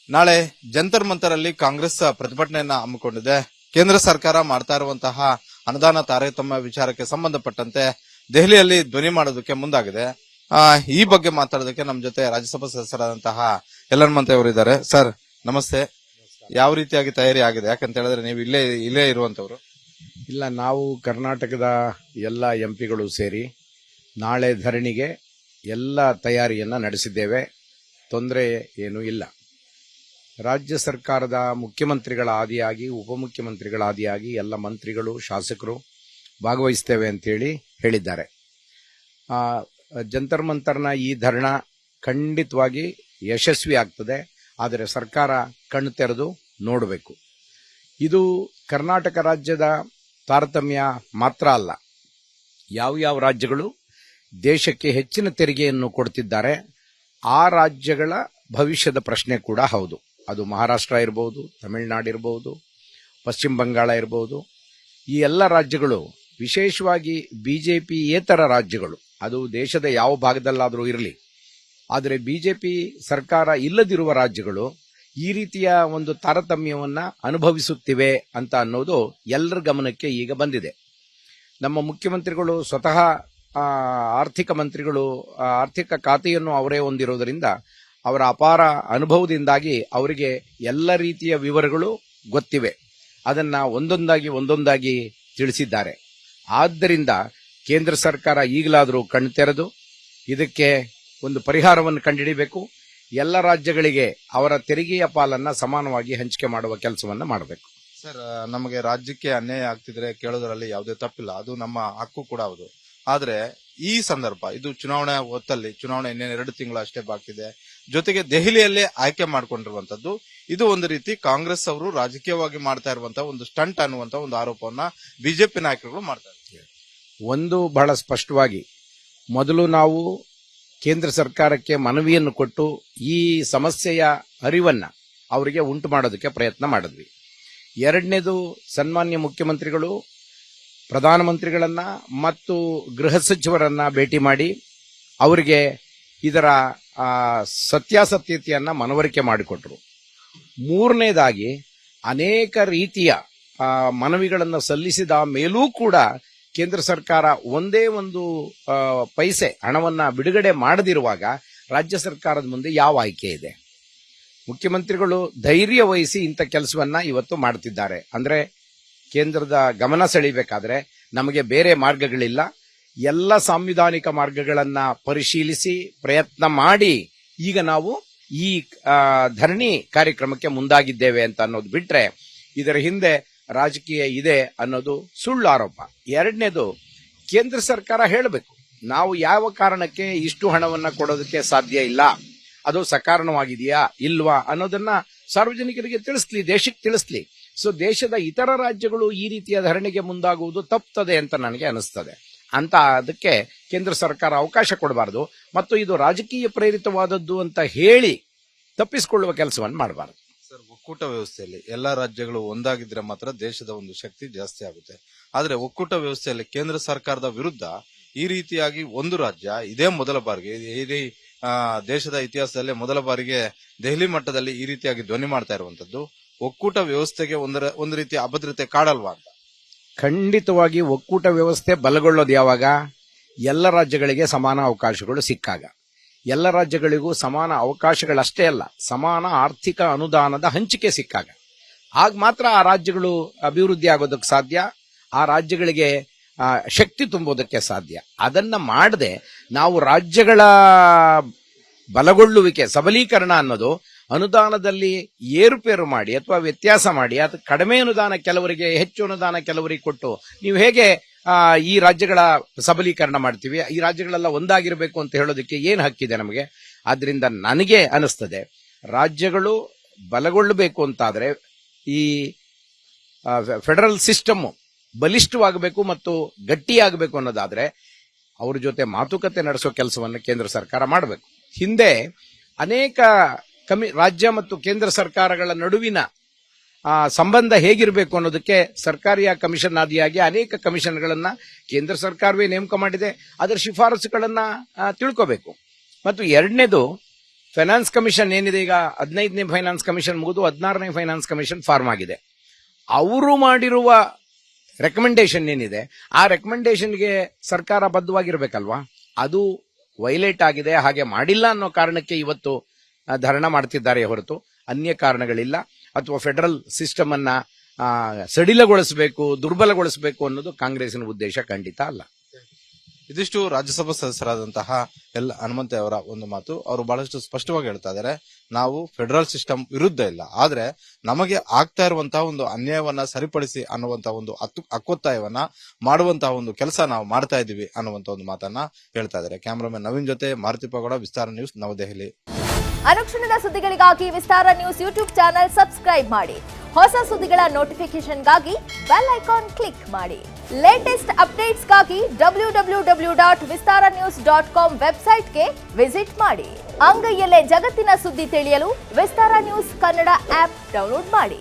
ನಾಳೆ ಜಂತರ್ ಮಂತರ್ ಅಲ್ಲಿ ಕಾಂಗ್ರೆಸ್ ಪ್ರತಿಭಟನೆಯನ್ನ ಹಮ್ಮಿಕೊಂಡಿದೆ. ಕೇಂದ್ರ ಸರ್ಕಾರ ಮಾಡ್ತಾ ಇರುವಂತಹ ಅನುದಾನ ತಾರತಮ್ಯ ವಿಚಾರಕ್ಕೆ ಸಂಬಂಧಪಟ್ಟಂತೆ ದೆಹಲಿಯಲ್ಲಿ ಧ್ವನಿ ಮಾಡೋದಕ್ಕೆ ಮುಂದಾಗಿದೆ. ಈ ಬಗ್ಗೆ ಮಾತಾಡೋದಕ್ಕೆ ನಮ್ಮ ಜೊತೆ ರಾಜ್ಯಸಭಾ ಸದಸ್ಯರಾದಂತಹ ಯಲ್ಲನ್ ಮಂತೆ ಅವರು ಇದ್ದಾರೆ. ಸರ್ ನಮಸ್ತೆ. ಯಾವ ರೀತಿಯಾಗಿ ತಯಾರಿ ಆಗಿದೆ? ಯಾಕಂತ ಹೇಳಿದ್ರೆ ನೀವು ಇಲ್ಲೇ ಇರುವಂತವ್ರು. ಇಲ್ಲ, ನಾವು ಕರ್ನಾಟಕದ ಎಲ್ಲ ಎಂಪಿಗಳು ಸೇರಿ ನಾಳೆ ಧರಣಿಗೆ ಎಲ್ಲ ತಯಾರಿಯನ್ನ ನಡೆಸಿದ್ದೇವೆ. ತೊಂದರೆ ಏನೂ ಇಲ್ಲ. ರಾಜ್ಯ ಸರ್ಕಾರದ ಮುಖ್ಯಮಂತ್ರಿಗಳ ಆದಿಯಾಗಿ ಉಪಮುಖ್ಯಮಂತ್ರಿಗಳ ಆದಿಯಾಗಿ ಎಲ್ಲ ಮಂತ್ರಿಗಳು ಶಾಸಕರು ಭಾಗವಹಿಸ್ತೇವೆ ಅಂತೇಳಿ ಹೇಳಿದ್ದಾರೆ. ಜಂತರ್ ಮಂತರ್ನ ಈ ಧರಣ ಖಂಡಿತವಾಗಿ ಯಶಸ್ವಿ ಆಗ್ತದೆ. ಆದರೆ ಸರ್ಕಾರ ಕಣ್ಣು ತೆರೆದು ನೋಡಬೇಕು. ಇದು ಕರ್ನಾಟಕ ರಾಜ್ಯದ ತಾರತಮ್ಯ ಮಾತ್ರ ಅಲ್ಲ. ಯಾವ ರಾಜ್ಯಗಳು ದೇಶಕ್ಕೆ ಹೆಚ್ಚಿನ ತೆರಿಗೆಯನ್ನು ಕೊಡ್ತಿದ್ದಾರೆ ಆ ರಾಜ್ಯಗಳ ಭವಿಷ್ಯದ ಪ್ರಶ್ನೆ ಕೂಡ ಹೌದು. ಅದು ಮಹಾರಾಷ್ಟ್ರ ಇರಬಹುದು, ತಮಿಳುನಾಡು ಇರಬಹುದು, ಪಶ್ಚಿಮ ಬಂಗಾಳ ಇರಬಹುದು. ಈ ಎಲ್ಲ ರಾಜ್ಯಗಳು, ವಿಶೇಷವಾಗಿ ಬಿಜೆಪಿಯೇತರ ರಾಜ್ಯಗಳು, ಅದು ದೇಶದ ಯಾವ ಭಾಗದಲ್ಲಾದರೂ ಇರಲಿ, ಆದರೆ ಬಿಜೆಪಿ ಸರ್ಕಾರ ಇಲ್ಲದಿರುವ ರಾಜ್ಯಗಳು ಈ ರೀತಿಯ ಒಂದು ತಾರತಮ್ಯವನ್ನ ಅನುಭವಿಸುತ್ತಿವೆ ಅಂತ ಅನ್ನೋದು ಎಲ್ಲರ ಗಮನಕ್ಕೆ ಈಗ ಬಂದಿದೆ. ನಮ್ಮ ಮುಖ್ಯಮಂತ್ರಿಗಳು ಸ್ವತಃ ಆರ್ಥಿಕ ಮಂತ್ರಿಗಳು ಆರ್ಥಿಕ ಖಾತೆಯನ್ನು ಅವರೇ ಹೊಂದಿರುವುದರಿಂದ ಅವರ ಅಪಾರ ಅನುಭವದಿಂದಾಗಿ ಅವರಿಗೆ ಎಲ್ಲ ರೀತಿಯ ವಿವರಗಳು ಗೊತ್ತಿವೆ. ಅದನ್ನ ಒಂದೊಂದಾಗಿ ತಿಳಿಸಿದ್ದಾರೆ. ಆದ್ದರಿಂದ ಕೇಂದ್ರ ಸರ್ಕಾರ ಈಗಲಾದರೂ ಕಣ್ತೆರೆದು ಇದಕ್ಕೆ ಒಂದು ಪರಿಹಾರವನ್ನು ಕಂಡುಹಿಡಿಯಬೇಕು. ಎಲ್ಲ ರಾಜ್ಯಗಳಿಗೆ ಅವರ ತೆರಿಗೆಯ ಪಾಲನ್ನ ಸಮಾನವಾಗಿ ಹಂಚಿಕೆ ಮಾಡುವ ಕೆಲಸವನ್ನ ಮಾಡಬೇಕು. ಸರ್, ನಮಗೆ ರಾಜ್ಯಕ್ಕೆ ಅನ್ಯಾಯ ಆಗ್ತಿದ್ರೆ ಕೇಳೋದ್ರಲ್ಲಿ ಯಾವುದೇ ತಪ್ಪಿಲ್ಲ, ಅದು ನಮ್ಮ ಹಕ್ಕು ಕೂಡ ಹೌದು. ಆದ್ರೆ ಈ ಸಂದರ್ಭ, ಇದು ಚುನಾವಣೆ ಹೊತ್ತಲ್ಲಿ, ಚುನಾವಣೆ ಇನ್ನೇನು 2 ತಿಂಗಳು ಅಷ್ಟೇ ಬಾಕಿ ಇದೆ. ಜೊತೆಗೆ ದೆಹಲಿಯಲ್ಲೇ ಆಯ್ಕೆ ಮಾಡಿಕೊಂಡಿರುವಂತದ್ದು, ಇದು ಒಂದು ರೀತಿ ಕಾಂಗ್ರೆಸ್ ಅವರು ರಾಜಕೀಯವಾಗಿ ಮಾಡ್ತಾ ಇರುವಂತಹ ಒಂದು ಸ್ಟಂಟ್ ಅನ್ನುವಂತ ಒಂದು ಆರೋಪವನ್ನ ಬಿಜೆಪಿ ನಾಯಕರುಗಳು ಮಾಡ್ತಾ ಇದ್ದಾರೆ. ಒಂದು ಬಹಳ ಸ್ಪಷ್ಟವಾಗಿ, ಮೊದಲು ನಾವು ಕೇಂದ್ರ ಸರ್ಕಾರಕ್ಕೆ ಮನವಿಯನ್ನು ಕೊಟ್ಟು ಈ ಸಮಸ್ಯೆಯ ಅರಿವನ್ನ ಅವರಿಗೆ ಉಂಟು ಮಾಡೋದಕ್ಕೆ ಪ್ರಯತ್ನ ಮಾಡಿದ್ವಿ. ಎರಡನೇದು, ಸನ್ಮಾನ್ಯ ಮುಖ್ಯಮಂತ್ರಿಗಳು ಪ್ರಧಾನಮಂತ್ರಿಗಳನ್ನ ಮತ್ತು ಗೃಹ ಸಚಿವರನ್ನ ಭೇಟಿ ಮಾಡಿ ಅವರಿಗೆ ಇದರ ಸತ್ಯಾಸತ್ಯತೆಯನ್ನ ಮನವರಿಕೆ ಮಾಡಿಕೊಟ್ರು. ಮೂರನೇದಾಗಿ, ಅನೇಕ ರೀತಿಯ ಮನವಿಗಳನ್ನು ಸಲ್ಲಿಸಿದ ಮೇಲೂ ಕೂಡ ಕೇಂದ್ರ ಸರ್ಕಾರ ಒಂದೇ ಒಂದು ಪೈಸೆ ಹಣವನ್ನ ಬಿಡುಗಡೆ ಮಾಡದಿರುವಾಗ ರಾಜ್ಯ ಸರ್ಕಾರದ ಮುಂದೆ ಯಾವ ಆಯ್ಕೆ ಇದೆ? ಮುಖ್ಯಮಂತ್ರಿಗಳು ಧೈರ್ಯ ವಹಿಸಿ ಇಂಥ ಕೆಲಸವನ್ನ ಇವತ್ತು ಮಾಡ್ತಿದ್ದಾರೆ. ಅಂದ್ರೆ ಕೇಂದ್ರದ ಗಮನ ಸೆಳೆಯಬೇಕಾದ್ರೆ ನಮಗೆ ಬೇರೆ ಮಾರ್ಗಗಳಿಲ್ಲ. ಎಲ್ಲ ಸಾಂವಿಧಾನಿಕ ಮಾರ್ಗಗಳನ್ನ ಪರಿಶೀಲಿಸಿ ಪ್ರಯತ್ನ ಮಾಡಿ ಈಗ ನಾವು ಈ ಧರಣಿ ಕಾರ್ಯಕ್ರಮಕ್ಕೆ ಮುಂದಾಗಿದ್ದೇವೆ ಅಂತ ಅನ್ನೋದು ಬಿಟ್ರೆ ಇದರ ಹಿಂದೆ ರಾಜಕೀಯ ಇದೆ ಅನ್ನೋದು ಸುಳ್ಳು ಆರೋಪ. ಎರಡನೇದು, ಕೇಂದ್ರ ಸರ್ಕಾರ ಹೇಳಬೇಕು, ನಾವು ಯಾವ ಕಾರಣಕ್ಕೆ ಇಷ್ಟು ಹಣವನ್ನ ಕೊಡೋದಕ್ಕೆ ಸಾಧ್ಯ ಇಲ್ಲ, ಅದು ಸಕಾರಣವಾಗಿದೆಯಾ ಇಲ್ವಾ ಅನ್ನೋದನ್ನ ಸಾರ್ವಜನಿಕರಿಗೆ ತಿಳಿಸ್ಲಿ, ದೇಶಕ್ಕೆ ತಿಳಿಸ್ಲಿ. ಸೊ ದೇಶದ ಇತರ ರಾಜ್ಯಗಳು ಈ ರೀತಿಯ ಧರಣಿಗೆ ಮುಂದಾಗುವುದು ತಪ್ಪುತ್ತದೆ ಅಂತ ನನಗೆ ಅನಿಸ್ತದೆ. ಅಂತ ಅದಕ್ಕೆ ಕೇಂದ್ರ ಸರ್ಕಾರ ಅವಕಾಶ ಕೊಡಬಾರದು ಮತ್ತು ಇದು ರಾಜಕೀಯ ಪ್ರೇರಿತವಾದದ್ದು ಅಂತ ಹೇಳಿ ತಪ್ಪಿಸಿಕೊಳ್ಳುವ ಕೆಲಸವನ್ನು ಮಾಡಬಾರದು. ಸರ್, ಒಕ್ಕೂಟ ವ್ಯವಸ್ಥೆಯಲ್ಲಿ ಎಲ್ಲಾ ರಾಜ್ಯಗಳು ಒಂದಾಗಿದ್ರೆ ಮಾತ್ರ ದೇಶದ ಒಂದು ಶಕ್ತಿ ಜಾಸ್ತಿ ಆಗುತ್ತೆ. ಆದ್ರೆ ಒಕ್ಕೂಟ ವ್ಯವಸ್ಥೆಯಲ್ಲಿ ಕೇಂದ್ರ ಸರ್ಕಾರದ ವಿರುದ್ಧ ಈ ರೀತಿಯಾಗಿ ಒಂದು ರಾಜ್ಯ ಇದೇ ಮೊದಲ ಬಾರಿಗೆ, ಇಡೀ ದೇಶದ ಇತಿಹಾಸದಲ್ಲೇ ಮೊದಲ ಬಾರಿಗೆ ದೆಹಲಿ ಮಟ್ಟದಲ್ಲಿ ಈ ರೀತಿಯಾಗಿ ಧ್ವನಿ ಮಾಡ್ತಾ ಇರುವಂತದ್ದು, ಒಕ್ಕೂಟ ವ್ಯವಸ್ಥೆಗೆ ಒಂದು ರೀತಿಯ ಅಭದ್ರತೆ ಕಾಡಲ್ವಾ ಅಂತ? ಖಂಡಿತವಾಗಿ ಒಕ್ಕೂಟ ವ್ಯವಸ್ಥೆ ಬಲಗೊಳ್ಳೋದು ಯಾವಾಗ? ಎಲ್ಲ ರಾಜ್ಯಗಳಿಗೆ ಸಮಾನ ಅವಕಾಶಗಳು ಸಿಕ್ಕಾಗ. ಎಲ್ಲ ರಾಜ್ಯಗಳಿಗೂ ಸಮಾನ ಅವಕಾಶಗಳಷ್ಟೇ ಅಲ್ಲ, ಸಮಾನ ಆರ್ಥಿಕ ಅನುದಾನದ ಹಂಚಿಕೆ ಸಿಕ್ಕಾಗ ಆಗ ಮಾತ್ರ ಆ ರಾಜ್ಯಗಳು ಅಭಿವೃದ್ಧಿ ಆಗೋದಕ್ಕೆ ಸಾಧ್ಯ, ಆ ರಾಜ್ಯಗಳಿಗೆ ಶಕ್ತಿ ತುಂಬೋದಕ್ಕೆ ಸಾಧ್ಯ. ಅದನ್ನ ಮಾಡದೆ ನಾವು ರಾಜ್ಯಗಳ ಬಲಗೊಳ್ಳುವಿಕೆ, ಸಬಲೀಕರಣ ಅನ್ನೋದು ಅನುದಾನದಲ್ಲಿ ಏರುಪೇರು ಮಾಡಿ ಅಥವಾ ವ್ಯತ್ಯಾಸ ಮಾಡಿ, ಅದು ಕಡಿಮೆ ಅನುದಾನ ಕೆಲವರಿಗೆ, ಹೆಚ್ಚು ಅನುದಾನ ಕೆಲವರಿಗೆ ಕೊಟ್ಟು ನೀವು ಹೇಗೆ ಈ ರಾಜ್ಯಗಳ ಸಬಲೀಕರಣ ಮಾಡ್ತೀವಿ? ಈ ರಾಜ್ಯಗಳೆಲ್ಲ ಒಂದಾಗಿರಬೇಕು ಅಂತ ಹೇಳೋದಕ್ಕೆ ಏನು ಹಕ್ಕಿದೆ ನಮಗೆ? ಆದ್ರಿಂದ ನನಗೆ ಅನಿಸ್ತದೆ, ರಾಜ್ಯಗಳು ಬಲಗೊಳ್ಳಬೇಕು ಅಂತಾದ್ರೆ ಈ ಫೆಡರಲ್ ಸಿಸ್ಟಮ್ ಬಲಿಷ್ಠವಾಗಬೇಕು ಮತ್ತು ಗಟ್ಟಿಯಾಗಬೇಕು ಅನ್ನೋದಾದ್ರೆ ಅವ್ರ ಜೊತೆ ಮಾತುಕತೆ ನಡೆಸೋ ಕೆಲಸವನ್ನು ಕೇಂದ್ರ ಸರ್ಕಾರ ಮಾಡಬೇಕು. ಹಿಂದೆ ಅನೇಕ ರಾಜ್ಯ ಮತ್ತು ಕೇಂದ್ರ ಸರ್ಕಾರಗಳ ನಡುವಿನ ಸಂಬಂಧ ಹೇಗಿರಬೇಕು ಅನ್ನೋದಕ್ಕೆ ಸರ್ಕಾರಿಯ ಕಮಿಷನ್ ಆದಿಯಾಗಿ ಅನೇಕ ಕಮಿಷನ್ಗಳನ್ನ ಕೇಂದ್ರ ಸರ್ಕಾರವೇ ನೇಮಕ ಮಾಡಿದೆ. ಅದರ ಶಿಫಾರಸುಗಳನ್ನ ತಿಳ್ಕೋಬೇಕು. ಮತ್ತು ಎರಡನೇದು, ಫೈನಾನ್ಸ್ ಕಮಿಷನ್ ಏನಿದೆ ಈಗ 15ನೇ ಫೈನಾನ್ಸ್ ಕಮಿಷನ್ ಮುಗಿದು 16ನೇ ಫೈನಾನ್ಸ್ ಕಮಿಷನ್ ಫಾರ್ಮ್ ಆಗಿದೆ. ಅವರು ಮಾಡಿರುವ ರೆಕಮೆಂಡೇಶನ್ ಏನಿದೆ ಆ ರೆಕಮೆಂಡೇಶನ್ಗೆ ಸರ್ಕಾರ ಬದ್ಧವಾಗಿರ್ಬೇಕಲ್ವಾ? ಅದು ವೈಲೇಟ್ ಆಗಿದೆ, ಹಾಗೆ ಮಾಡಿಲ್ಲ ಅನ್ನೋ ಕಾರಣಕ್ಕೆ ಇವತ್ತು ಧರಣ ಮಾಡ್ತಿದ್ದಾರೆ ಹೊರತು ಅನ್ಯ ಕಾರಣಗಳಿಲ್ಲ. ಅಥವಾ ಫೆಡರಲ್ ಸಿಸ್ಟಮ್ ಅನ್ನ ಸಡಿಲಗೊಳಿಸಬೇಕು, ದುರ್ಬಲಗೊಳಿಸಬೇಕು ಅನ್ನೋದು ಕಾಂಗ್ರೆಸ್ಸಿನ ಉದ್ದೇಶ ಖಂಡಿತ ಅಲ್ಲ. ಇದಿಷ್ಟು ರಾಜ್ಯಸಭಾ ಸದಸ್ಯರಾದಂತಹ ಎಲ್ ಹನುಮಂತ ಅವರ ಒಂದು ಮಾತು. ಅವರು ಬಹಳಷ್ಟು ಸ್ಪಷ್ಟವಾಗಿ ಹೇಳ್ತಾ ಇದ್ದಾರೆ, ನಾವು ಫೆಡರಲ್ ಸಿಸ್ಟಮ್ ವಿರುದ್ಧ ಇಲ್ಲ, ಆದ್ರೆ ನಮಗೆ ಆಗ್ತಾ ಇರುವಂತಹ ಒಂದು ಅನ್ಯಾಯವನ್ನ ಸರಿಪಡಿಸಿ ಅನ್ನುವಂತಹ ಒಂದು ಹಕ್ಕೊತ್ತಾಯವನ್ನ ಮಾಡುವಂತಹ ಒಂದು ಕೆಲಸ ನಾವು ಮಾಡ್ತಾ ಇದೀವಿ ಅನ್ನುವಂತ ಒಂದು ಮಾತನ್ನ ಹೇಳ್ತಾ ಇದ್ದಾರೆ. ಕ್ಯಾಮರಾಮನ್ ನವೀನ್ ಜೊತೆ ಮಾರುತಿ ಪಗೋಡ, ವಿಸ್ತಾರ ನ್ಯೂಸ್, ನವದೆಹಲಿ. ಅನುಕ್ಷಣದ ಸುದ್ದಿಗಳಿಗಾಗಿ ವಿಸ್ತಾರ ನ್ಯೂಸ್ ಯೂಟ್ಯೂಬ್ ಚಾನೆಲ್ ಸಬ್ಸ್ಕ್ರೈಬ್ ಮಾಡಿ. ಹೊಸ ಸುದ್ದಿಗಳ ನೋಟಿಫಿಕೇಶನ್ಗಾಗಿ ಬೆಲ್ ಐಕಾನ್ ಕ್ಲಿಕ್ ಮಾಡಿ. ಲೇಟೆಸ್ಟ್ ಅಪ್ಡೇಟ್ಸ್ಗಾಗಿ www.vistaranews.com ವೆಬ್ಸೈಟ್ಗೆ ವಿಸಿಟ್ ಮಾಡಿ. ಅಂಗೈಯಲ್ಲೇ ಜಗತ್ತಿನ ಸುದ್ದಿ ತಿಳಿಯಲು ವಿಸ್ತಾರ ನ್ಯೂಸ್ ಕನ್ನಡ ಆಪ್ ಡೌನ್ಲೋಡ್ ಮಾಡಿ.